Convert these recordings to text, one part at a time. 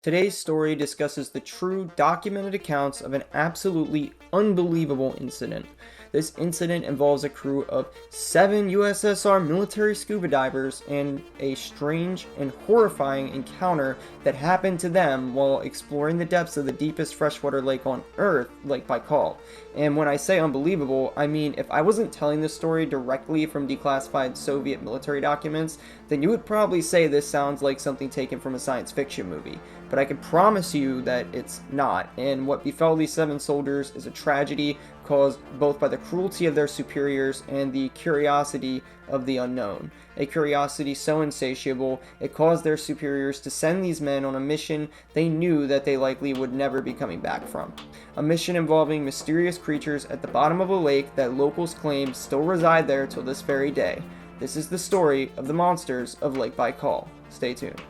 Today's story discusses the true documented accounts of an absolutely unbelievable incident. This incident involves a crew of 7 USSR military scuba divers and a strange and horrifying encounter that happened to them while exploring the depths of the deepest freshwater lake on Earth, Lake Baikal. And when I say unbelievable, I mean if I wasn't telling this story directly from declassified Soviet military documents, then you would probably say this sounds like something taken from a science fiction movie. But I can promise you that it's not, and what befell these 7 soldiers is a tragedy caused both by the cruelty of their superiors and the curiosity of the unknown. A curiosity so insatiable, it caused their superiors to send these men on a mission they knew that they likely would never be coming back from. A mission involving mysterious creatures at the bottom of a lake that locals claim still reside there till this very day. This is the story of the monsters of Lake Baikal. Stay tuned.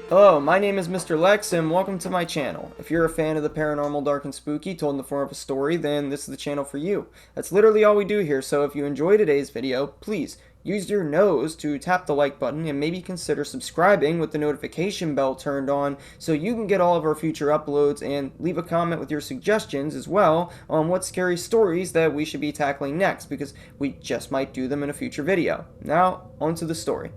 Hello, my name is MrLex and welcome to my channel. If you're a fan of the paranormal, dark, and spooky told in the form of a story, then this is the channel for you. That's literally all we do here, so if you enjoy today's video, please use your nose to tap the like button and maybe consider subscribing with the notification bell turned on so you can get all of our future uploads, and leave a comment with your suggestions as well on what scary stories that we should be tackling next, because we just might do them in a future video. Now, on to the story.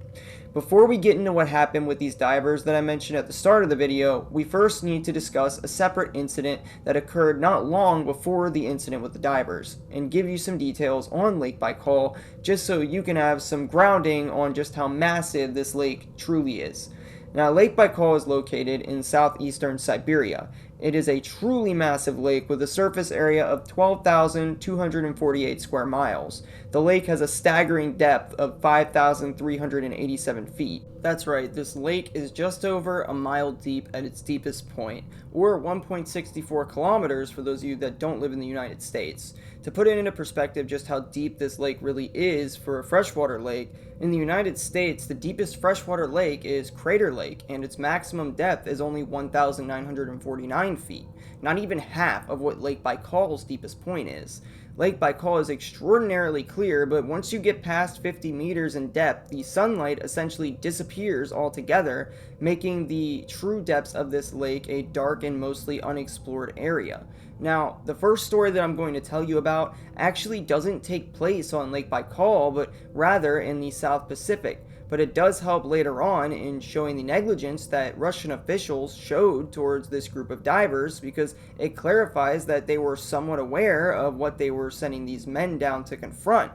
Before we get into what happened with these divers that I mentioned at the start of the video, we first need to discuss a separate incident that occurred not long before the incident with the divers, and give you some details on Lake Baikal, just so you can have some grounding on just how massive this lake truly is. Now, Lake Baikal is located in southeastern Siberia. It is a truly massive lake with a surface area of 12,248 square miles. The lake has a staggering depth of 5,387 feet. That's right, this lake is just over a mile deep at its deepest point, or 1.64 kilometers for those of you that don't live in the United States. To put it into perspective just how deep this lake really is for a freshwater lake, in the United States, the deepest freshwater lake is Crater Lake, and its maximum depth is only 1,949 feet, not even half of what Lake Baikal's deepest point is. Lake Baikal is extraordinarily clear, but once you get past 50 meters in depth, the sunlight essentially disappears altogether, making the true depths of this lake a dark and mostly unexplored area. Now, the first story that I'm going to tell you about actually doesn't take place on Lake Baikal, but rather in the South Pacific. But it does help later on in showing the negligence that Russian officials showed towards this group of divers, because it clarifies that they were somewhat aware of what they were sending these men down to confront,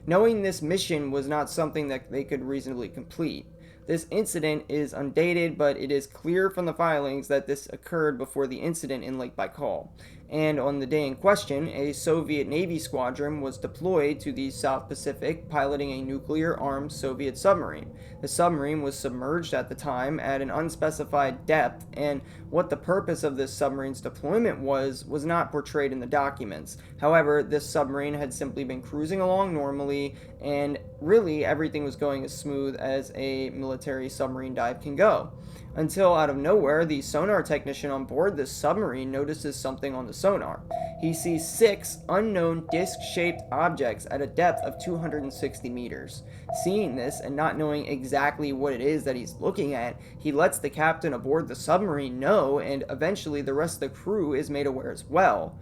knowing this mission was not something that they could reasonably complete. This incident is undated, but it is clear from the filings that this occurred before the incident in Lake Baikal. And on the day in question, a Soviet Navy squadron was deployed to the South Pacific, piloting a nuclear-armed Soviet submarine. The submarine was submerged at the time at an unspecified depth, and what the purpose of this submarine's deployment was not portrayed in the documents. However, this submarine had simply been cruising along normally, and really everything was going as smooth as a military submarine dive can go. Until out of nowhere, the sonar technician on board this submarine notices something on the sonar. He sees 6 unknown disc-shaped objects at a depth of 260 meters. Seeing this and not knowing exactly what it is that he's looking at, he lets the captain aboard the submarine know, and eventually the rest of the crew is made aware as well.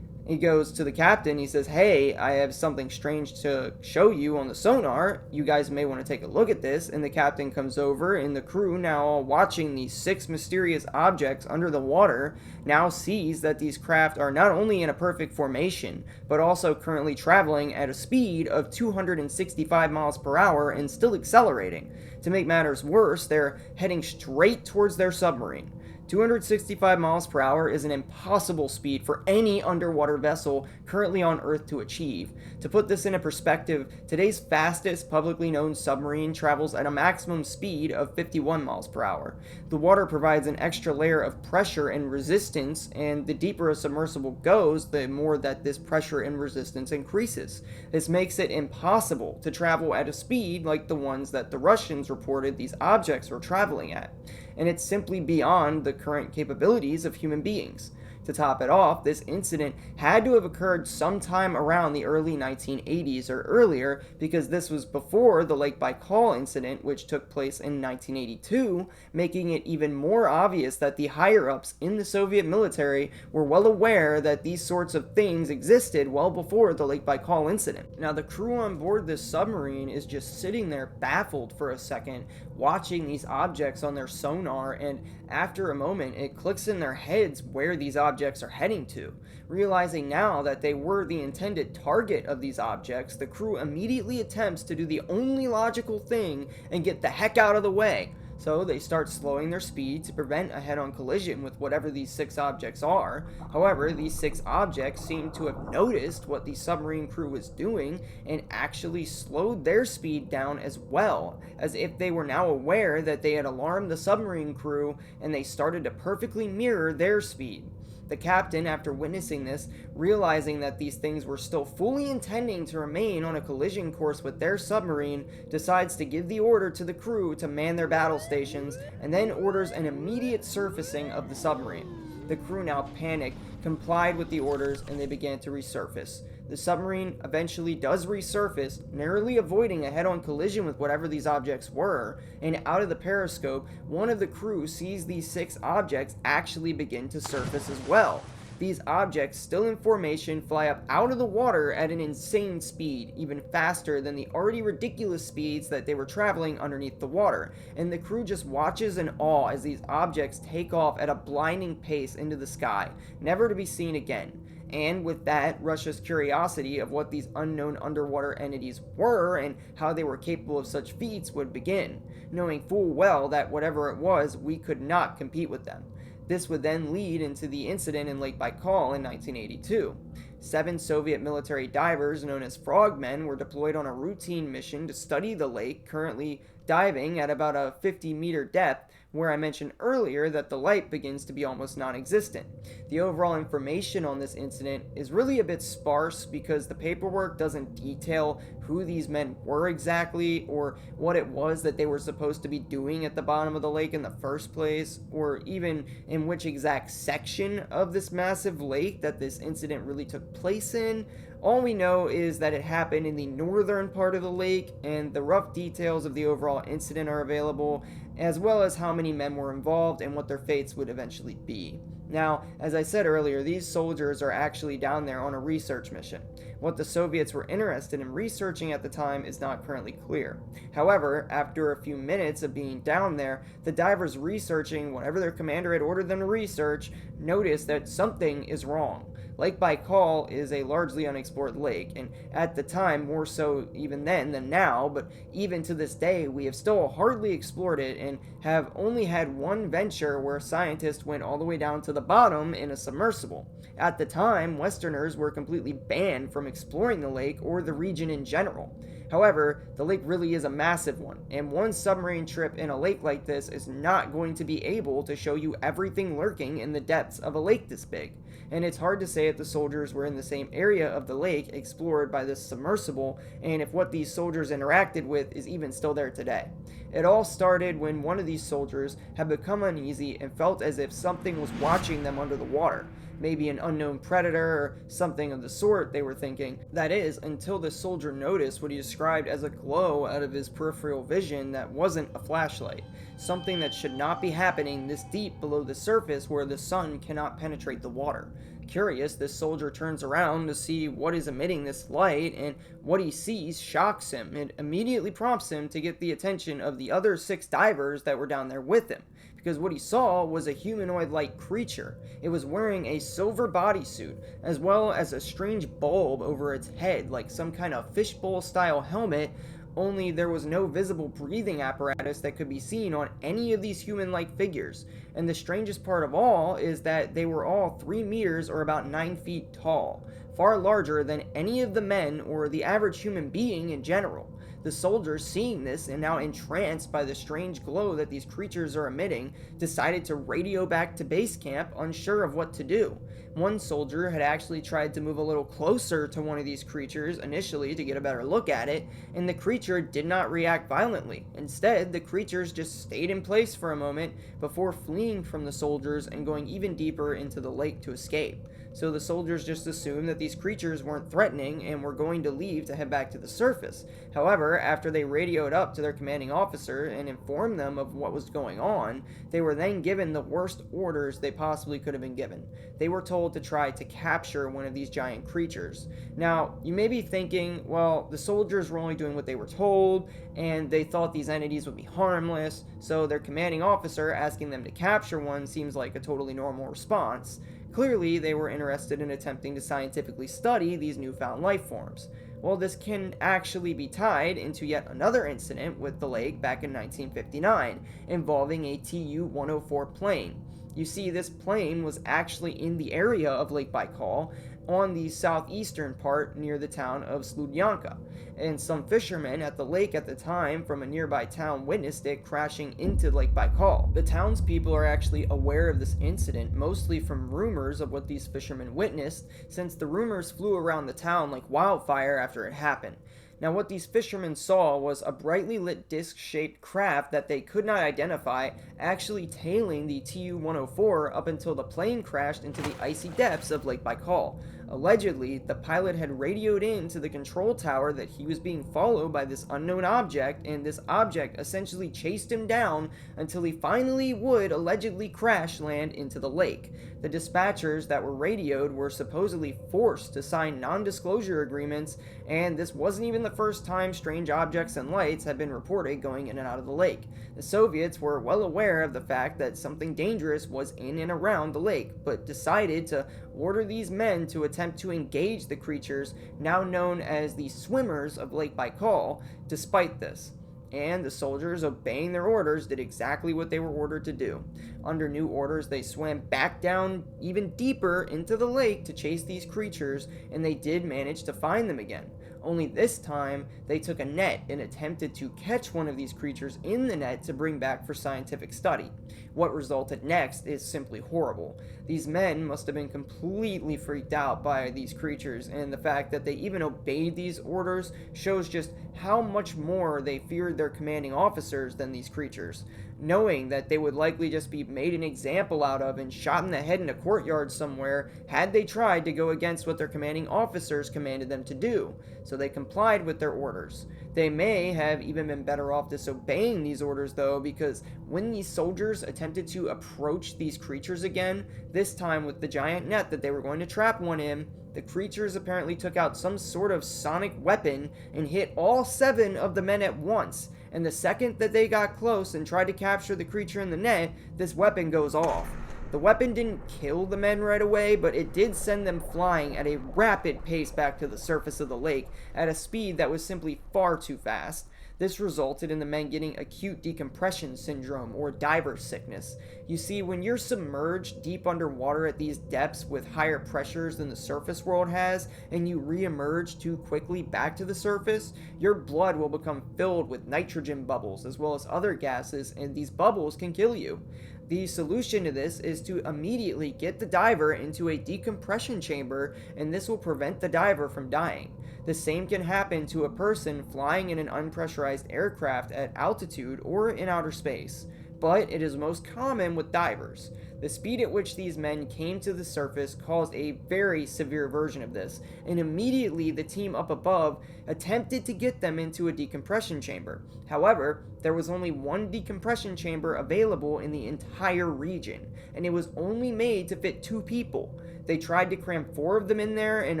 He goes to the captain, he says, "Hey, I have something strange to show you on the sonar. You guys may want to take a look at this." And the captain comes over, and the crew, now all watching these 6 mysterious objects under the water, now sees that these craft are not only in a perfect formation, but also currently traveling at a speed of 265 miles per hour and still accelerating. To make matters worse, they're heading straight towards their submarine. 265 miles per hour is an impossible speed for any underwater vessel currently on Earth to achieve. To put this into perspective, today's fastest publicly known submarine travels at a maximum speed of 51 miles per hour. The water provides an extra layer of pressure and resistance, and the deeper a submersible goes, the more that this pressure and resistance increases. This makes it impossible to travel at a speed like the ones that the Russians reported these objects were traveling at, and it's simply beyond the current capabilities of human beings. To top it off, this incident had to have occurred sometime around the early 1980s or earlier, because this was before the Lake Baikal incident, which took place in 1982, making it even more obvious that the higher-ups in the Soviet military were well aware that these sorts of things existed well before the Lake Baikal incident. Now, the crew on board this submarine is just sitting there baffled for a second, watching these objects on their sonar, and after a moment it clicks in their heads where these objects are heading to. Realizing now that they were the intended target of these objects, the crew immediately attempts to do the only logical thing and get the heck out of the way. So they start slowing their speed to prevent a head-on collision with whatever these 6 objects are. However, these 6 objects seem to have noticed what the submarine crew was doing and actually slowed their speed down as well, as if they were now aware that they had alarmed the submarine crew, and they started to perfectly mirror their speed. The captain, after witnessing this, realizing that these things were still fully intending to remain on a collision course with their submarine, decides to give the order to the crew to man their battle stations, and then orders an immediate surfacing of the submarine. The crew, now panicked, complied with the orders, and they began to resurface. The submarine eventually does resurface, narrowly avoiding a head-on collision with whatever these objects were, and out of the periscope, one of the crew sees these 6 objects actually begin to surface as well. These objects, still in formation, fly up out of the water at an insane speed, even faster than the already ridiculous speeds that they were traveling underneath the water, and the crew just watches in awe as these objects take off at a blinding pace into the sky, never to be seen again. And with that, Russia's curiosity of what these unknown underwater entities were and how they were capable of such feats would begin, knowing full well that whatever it was, we could not compete with them. This would then lead into the incident in Lake Baikal in 1982. 7 Soviet military divers known as frogmen were deployed on a routine mission to study the lake, currently diving at about a 50-meter depth, where I mentioned earlier that the light begins to be almost non-existent. The overall information on this incident is really a bit sparse because the paperwork doesn't detail who these men were exactly, or what it was that they were supposed to be doing at the bottom of the lake in the first place, or even in which exact section of this massive lake that this incident really took place in. All we know is that it happened in the northern part of the lake, and the rough details of the overall incident are available, as well as how many men were involved and what their fates would eventually be. Now, as I said earlier, these soldiers are actually down there on a research mission. What the Soviets were interested in researching at the time is not currently clear. However, after a few minutes of being down there, the divers researching whatever their commander had ordered them to research noticed that something is wrong. Lake Baikal is a largely unexplored lake, and at the time, more so even then than now, but even to this day, we have still hardly explored it and have only had one venture where scientists went all the way down to the bottom in a submersible. At the time, Westerners were completely banned from exploring the lake or the region in general. However, the lake really is a massive one, and one submarine trip in a lake like this is not going to be able to show you everything lurking in the depths of a lake this big. And it's hard to say if the soldiers were in the same area of the lake explored by this submersible, and if what these soldiers interacted with is even still there today. It all started when one of these soldiers had become uneasy and felt as if something was watching them under the water. Maybe an unknown predator or something of the sort, they were thinking. That is, until the soldier noticed what he described as a glow out of his peripheral vision that wasn't a flashlight. Something that should not be happening this deep below the surface where the sun cannot penetrate the water. Curious, this soldier turns around to see what is emitting this light, and what he sees shocks him. It immediately prompts him to get the attention of the other 6 divers that were down there with him, because what he saw was a humanoid-like creature. It was wearing a silver bodysuit, as well as a strange bulb over its head, like some kind of fishbowl-style helmet, only there was no visible breathing apparatus that could be seen on any of these human-like figures. And the strangest part of all is that they were all 3 meters or about 9 feet tall. far larger than any of the men or the average human being in general. The soldiers, seeing this and now entranced by the strange glow that these creatures are emitting, decided to radio back to base camp, unsure of what to do. One soldier had actually tried to move a little closer to one of these creatures initially to get a better look at it, and the creature did not react violently. Instead, the creatures just stayed in place for a moment before fleeing from the soldiers and going even deeper into the lake to escape. So the soldiers just assumed that these creatures weren't threatening and were going to leave to head back to the surface. However, after they radioed up to their commanding officer and informed them of what was going on, they were then given the worst orders they possibly could have been given. They were told to try to capture one of these giant creatures. Now, you may be thinking, well, the soldiers were only doing what they were told, and they thought these entities would be harmless, so their commanding officer asking them to capture one seems like a totally normal response. Clearly, they were interested in attempting to scientifically study these newfound life forms. Well, this can actually be tied into yet another incident with the lake back in 1959, involving a Tu-104 plane. You see, this plane was actually in the area of Lake Baikal, on the southeastern part near the town of Sludyanka, and some fishermen at the lake at the time from a nearby town witnessed it crashing into Lake Baikal. The townspeople are actually aware of this incident, mostly from rumors of what these fishermen witnessed, since the rumors flew around the town like wildfire after it happened. Now, what these fishermen saw was a brightly lit disc-shaped craft that they could not identify actually tailing the Tu-104 up until the plane crashed into the icy depths of Lake Baikal. Allegedly, the pilot had radioed in to the control tower that he was being followed by this unknown object, and this object essentially chased him down until he finally would allegedly crash land into the lake. The dispatchers that were radioed were supposedly forced to sign non-disclosure agreements, and this wasn't even the first time strange objects and lights had been reported going in and out of the lake. The Soviets were well aware of the fact that something dangerous was in and around the lake, but decided to order these men to attempt to engage the creatures now known as the swimmers of Lake Baikal despite this. And the soldiers, obeying their orders, did exactly what they were ordered to do. Under new orders, they swam back down even deeper into the lake to chase these creatures, and they did manage to find them again. Only this time, they took a net and attempted to catch one of these creatures in the net to bring back for scientific study. What resulted next is simply horrible. These men must have been completely freaked out by these creatures, and the fact that they even obeyed these orders shows just how much more they feared their commanding officers than these creatures, knowing that they would likely just be made an example out of and shot in the head in a courtyard somewhere had they tried to go against what their commanding officers commanded them to do. So they complied with their orders. They may have even been better off disobeying these orders though, because when these soldiers attempted to approach these creatures again, this time with the giant net that they were going to trap one in, the creatures apparently took out some sort of sonic weapon and hit all 7 of the men at once. And the second that they got close and tried to capture the creature in the net, this weapon goes off. The weapon didn't kill the men right away, but it did send them flying at a rapid pace back to the surface of the lake at a speed that was simply far too fast. This resulted in the men getting acute decompression syndrome or diver sickness. You see, when you're submerged deep underwater at these depths with higher pressures than the surface world has, and you re-emerge too quickly back to the surface, your blood will become filled with nitrogen bubbles as well as other gases, and these bubbles can kill you. The solution to this is to immediately get the diver into a decompression chamber, and this will prevent the diver from dying. The same can happen to a person flying in an unpressurized aircraft at altitude or in outer space, but it is most common with divers. The speed at which these men came to the surface caused a very severe version of this, and immediately the team up above attempted to get them into a decompression chamber. However, there was only one decompression chamber available in the entire region, and it was only made to fit 2 people. They tried to cram 4 of them in there, and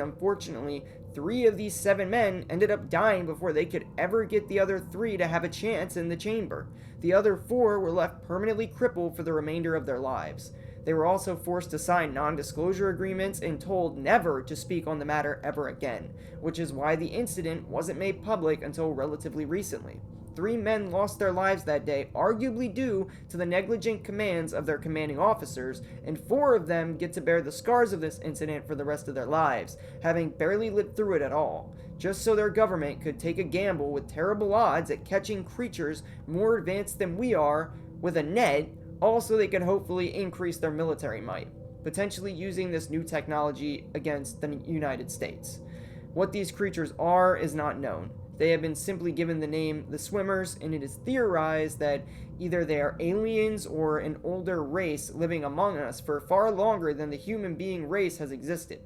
unfortunately, 3 of these 7 men ended up dying before they could ever get the other 3 to have a chance in the chamber. The other 4 were left permanently crippled for the remainder of their lives. They were also forced to sign non-disclosure agreements and told never to speak on the matter ever again, which is why the incident wasn't made public until relatively recently. 3 men lost their lives that day, arguably due to the negligent commands of their commanding officers, and 4 of them get to bear the scars of this incident for the rest of their lives, having barely lived through it at all, just so their government could take a gamble with terrible odds at catching creatures more advanced than we are with a net, all so they could hopefully increase their military might, potentially using this new technology against the United States. What these creatures are is not known. They have been simply given the name the Swimmers, and it is theorized that either they are aliens or an older race living among us for far longer than the human being race has existed.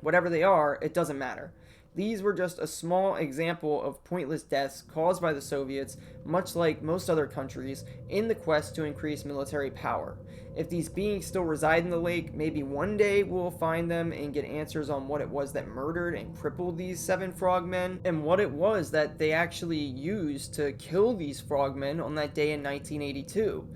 Whatever they are, it doesn't matter. These were just a small example of pointless deaths caused by the Soviets, much like most other countries, in the quest to increase military power. If these beings still reside in the lake, maybe one day we'll find them and get answers on what it was that murdered and crippled these 7 frogmen, and what it was that they actually used to kill these frogmen on that day in 1982.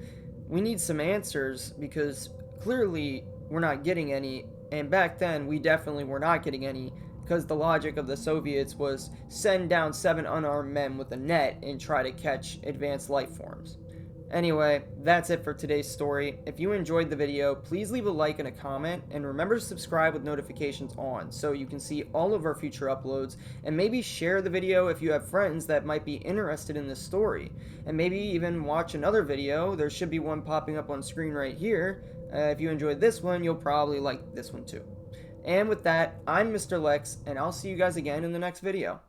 We need some answers, because clearly we're not getting any, and back then we definitely were not getting any, because the logic of the Soviets was send down 7 unarmed men with a net and try to catch advanced life forms. Anyway, that's it for today's story. If you enjoyed the video, please leave a like and a comment, and remember to subscribe with notifications on so you can see all of our future uploads, and maybe share the video if you have friends that might be interested in this story, and maybe even watch another video. There should be one popping up on screen right here. If you enjoyed this one, you'll probably like this one too. And with that, I'm MrLex, and I'll see you guys again in the next video.